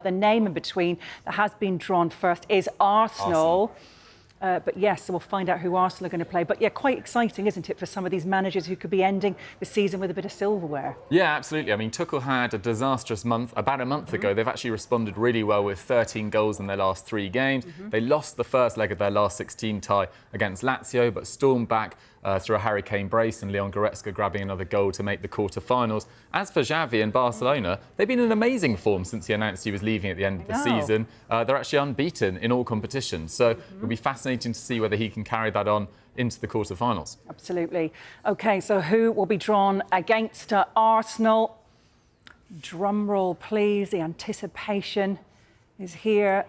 The name in between that has been drawn first is Arsenal. But yes, so we'll find out who Arsenal are going to play. But yeah, quite exciting, isn't it, for some of these managers who could be ending the season with a bit of silverware? Yeah, absolutely. I mean, Tuchel had a disastrous month about a month ago. They've actually responded really well with 13 goals in their last 3 games. They lost the first leg of their last 16 tie against Lazio, but stormed back through a Harry Kane brace and Leon Goretzka grabbing another goal to make the quarter-finals. As for Xavi and Barcelona, they've been in amazing form since he announced he was leaving at the end of the season. They're actually unbeaten in all competitions. So it'll be fascinating to see whether he can carry that on into the quarter-finals. Absolutely. OK, so who will be drawn against Arsenal? Drum roll, please. The anticipation is here.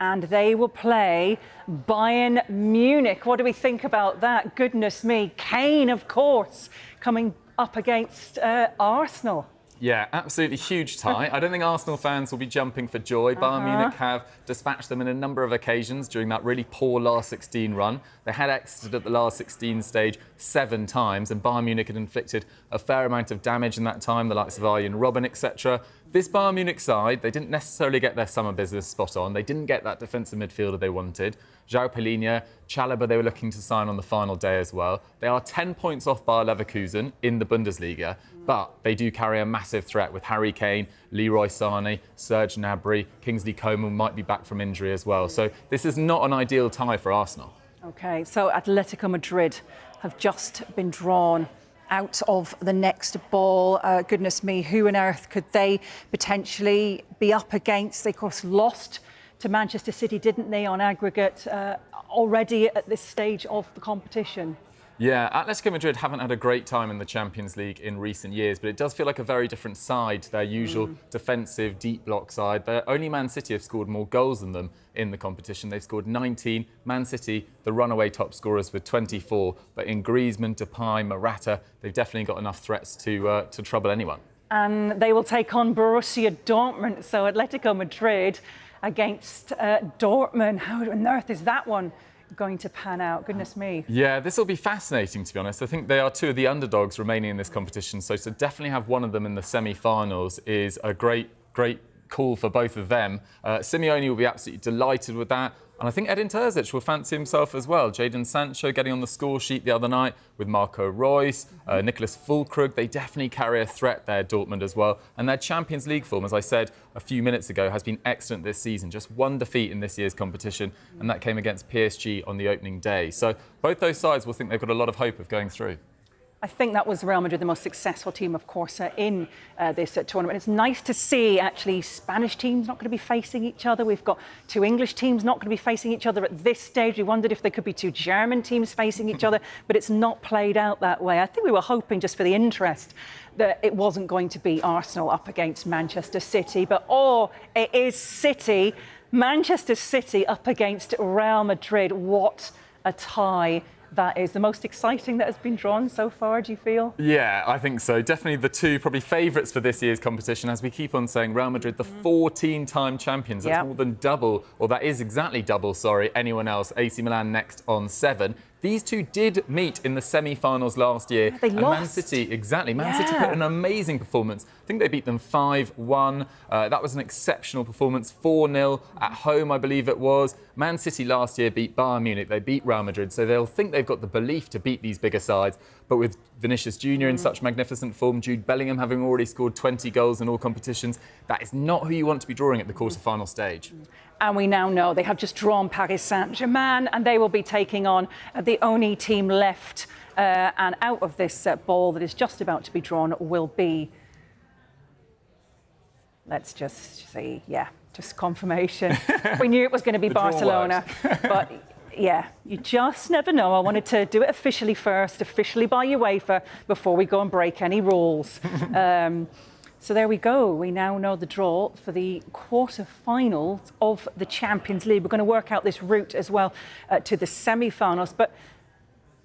And they will play Bayern Munich. What do we think about that? Goodness me. Kane, of course, coming up against Arsenal. Yeah, absolutely huge tie. I don't think Arsenal fans will be jumping for joy. Bayern Munich have dispatched them in a number of occasions during that really poor last 16 run. They had exited at the last 16 stage 7 times, and Bayern Munich had inflicted a fair amount of damage in that time, the likes of Arjen Robben, etc. This Bayern Munich side, they didn't necessarily get their summer business spot on. They didn't get that defensive midfielder they wanted. João Palhinha, Chalobah, they were looking to sign on the final day as well. They are 10 points off Bayer Leverkusen in the Bundesliga, but they do carry a massive threat with Harry Kane, Leroy Sané, Serge Gnabry, Kingsley Coman might be back from injury as well. So this is not an ideal tie for Arsenal. OK, so Atletico Madrid have just been drawn out of the next ball. Goodness me, who on earth could they potentially be up against? They, of course, lost to Manchester City, didn't they, on aggregate already at this stage of the competition? Yeah, Atletico Madrid haven't had a great time in the Champions League in recent years, but it does feel like a very different side to their usual defensive, deep block side. Only Man City have scored more goals than them in the competition. They've scored 19. Man City, the runaway top scorers, with 24. But in Griezmann, Depay, Morata, they've definitely got enough threats to trouble anyone. And they will take on Borussia Dortmund. So Atletico Madrid against Dortmund. How on earth is that one going to pan out? Goodness me. Yeah, this will be fascinating, to be honest. I think they are 2 of the underdogs remaining in this competition. So to definitely have one of them in the semi-finals is a great call for both of them. Simeone will be absolutely delighted with that. And I think Edin Terzic will fancy himself as well. Jadon Sancho getting on the score sheet the other night with Marco Reus, Nicholas Füllkrug. They definitely carry a threat there, Dortmund as well. And their Champions League form, as I said a few minutes ago, has been excellent this season. Just 1 defeat in this year's competition, and that came against PSG on the opening day. So both those sides will think they've got a lot of hope of going through. I think that was Real Madrid, the most successful team, of course, in this tournament. It's nice to see, actually, Spanish teams not going to be facing each other. We've got 2 English teams not going to be facing each other at this stage. We wondered if there could be 2 German teams facing each other, but it's not played out that way. I think we were hoping, just for the interest, that it wasn't going to be Arsenal up against Manchester City. But, it is City, Manchester City up against Real Madrid. What a tie that is. The most exciting that has been drawn so far, do you feel? Yeah, I think so. Definitely the 2 probably favourites for this year's competition. As we keep on saying, Real Madrid, the 14-time champions. That's more than double, or that is exactly double, sorry, anyone else. AC Milan next on 7. These 2 did meet in the semi-finals last year. They lost. Man City, exactly. Man City put an amazing performance. I think they beat them 5-1. That was an exceptional performance. 4-0 at home, I believe it was. Man City last year beat Bayern Munich. They beat Real Madrid. So they'll think they've got the belief to beat these bigger sides. But with Vinicius Jr. in such magnificent form, Jude Bellingham having already scored 20 goals in all competitions, that is not who you want to be drawing at the quarter-final stage. And we now know they have just drawn Paris Saint-Germain, and they will be taking on the only team left and out of this ball that is just about to be drawn will be, let's just see, just confirmation. We knew it was going to be Barcelona, but yeah, you just never know. I wanted to do it officially first, officially by UEFA, before we go and break any rules. So there we go. We now know the draw for the quarter-finals of the Champions League. We're going to work out this route as well to the semi-finals. But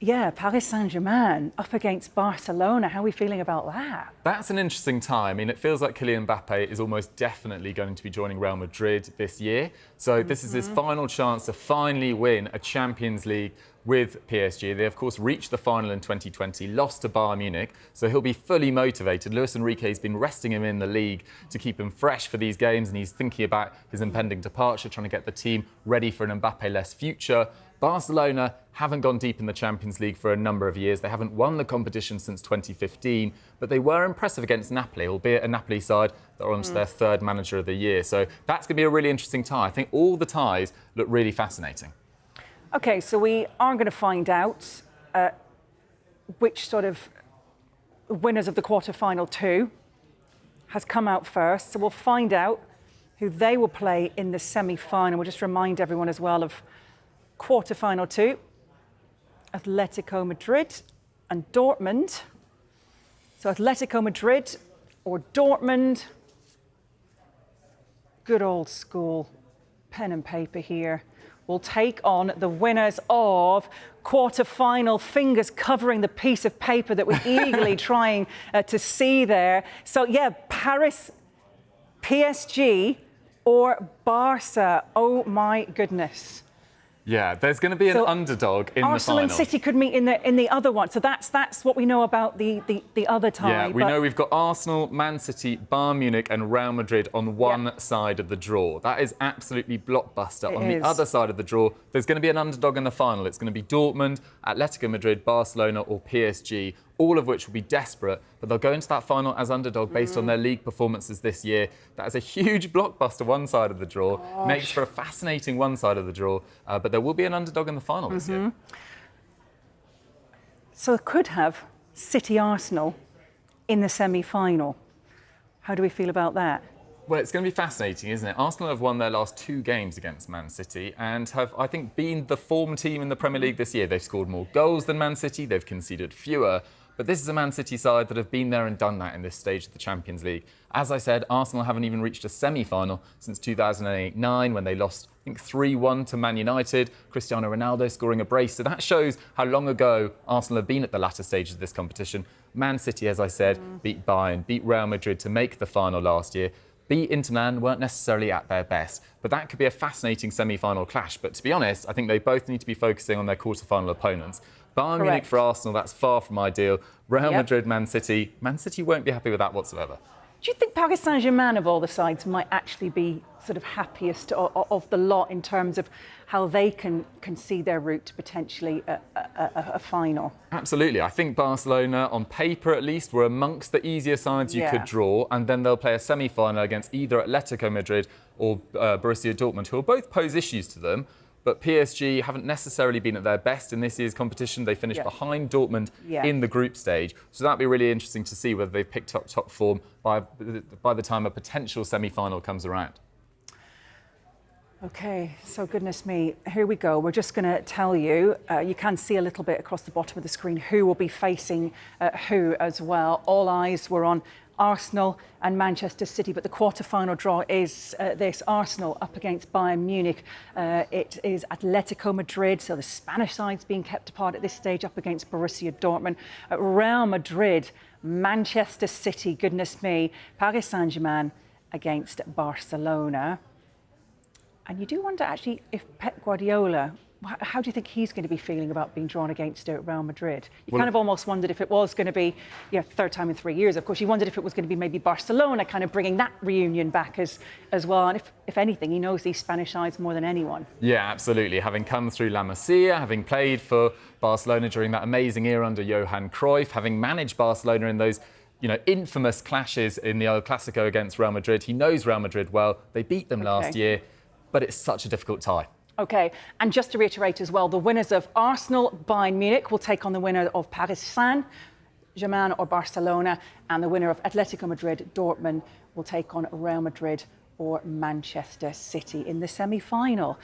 Yeah, Paris Saint-Germain up against Barcelona. How are we feeling about that? That's an interesting tie. I mean, it feels like Kylian Mbappe is almost definitely going to be joining Real Madrid this year. So this is his final chance to finally win a Champions League with PSG. They, of course, reached the final in 2020, lost to Bayern Munich, so he'll be fully motivated. Luis Enrique's been resting him in the league to keep him fresh for these games, and he's thinking about his impending departure, trying to get the team ready for an Mbappe-less future. Barcelona haven't gone deep in the Champions League for a number of years. They haven't won the competition since 2015, but they were impressive against Napoli, albeit a Napoli side that are on to their third manager of the year. So that's going to be a really interesting tie. I think all the ties look really fascinating. OK, so we are going to find out which sort of winners of the quarter-final two has come out first. So we'll find out who they will play in the semi-final. We'll just remind everyone as well of quarter-final two, Atletico Madrid and Dortmund. So Atletico Madrid or Dortmund. Good old school pen and paper here. Will take on the winners of quarter-final. Fingers covering the piece of paper that we're eagerly trying to see there. So yeah, Paris, PSG or Barca. Oh my goodness. Yeah, there's going to be an underdog in the final. Arsenal and City could meet in the other one. So that's what we know about the other tie. Yeah, we know we've got Arsenal, Man City, Bayern Munich and Real Madrid on one side of the draw. That is absolutely blockbuster. On the other side of the draw, there's going to be an underdog in the final. It's going to be Dortmund, Atletico Madrid, Barcelona or PSG, all of which will be desperate, but they'll go into that final as underdog based on their league performances this year. That is a huge blockbuster one side of the draw. Makes for a fascinating one side of the draw, but there will be an underdog in the final this year. So it could have City-Arsenal in the semi-final. How do we feel about that? Well, it's going to be fascinating, isn't it? Arsenal have won their last 2 games against Man City and have, I think, been the form team in the Premier League this year. They've scored more goals than Man City. They've conceded fewer. But this is a Man City side that have been there and done that in this stage of the Champions League. As I said, Arsenal haven't even reached a semi-final since 2008-09 when they lost, I think, 3-1 to Man United. Cristiano Ronaldo scoring a brace. So that shows how long ago Arsenal have been at the latter stages of this competition. Man City, as I said, beat Bayern, beat Real Madrid to make the final last year. Beat Inter Milan, weren't necessarily at their best. But that could be a fascinating semi-final clash. But to be honest, I think they both need to be focusing on their quarter-final opponents. Bayern Munich for Arsenal, that's far from ideal. Real Madrid, Man City won't be happy with that whatsoever. Do you think Paris Saint-Germain of all the sides might actually be sort of happiest of the lot in terms of how they can see their route to potentially a final? Absolutely. I think Barcelona, on paper at least, were amongst the easier sides you could draw, and then they'll play a semi-final against either Atletico Madrid or Borussia Dortmund, who will both pose issues to them. But PSG haven't necessarily been at their best in this year's competition. They finished behind Dortmund in the group stage. So that'll be really interesting to see whether they've picked up top form by the time a potential semi-final comes around. OK, so goodness me, here we go. We're just going to tell you, you can see a little bit across the bottom of the screen who will be facing who as well. All eyes were on Arsenal and Manchester City, but the quarter-final draw is this: Arsenal up against Bayern Munich. It is Atletico Madrid, so the Spanish side's being kept apart at this stage, up against Borussia Dortmund. Real Madrid, Manchester City, goodness me, Paris Saint-Germain against Barcelona. And you do wonder, actually, if Pep Guardiola, how do you think he's going to be feeling about being drawn against Real Madrid? You kind of almost wondered if it was going to be, third time in 3 years, of course. You wondered if it was going to be maybe Barcelona kind of bringing that reunion back as well. And if anything, he knows these Spanish sides more than anyone. Yeah, absolutely. Having come through La Masia, having played for Barcelona during that amazing era under Johan Cruyff, having managed Barcelona in those infamous clashes in the El Clasico against Real Madrid. He knows Real Madrid well. They beat them last year, but it's such a difficult tie. OK, and just to reiterate as well, the winners of Arsenal, Bayern Munich will take on the winner of Paris Saint-Germain or Barcelona, and the winner of Atletico Madrid, Dortmund, will take on Real Madrid or Manchester City in the semi-final.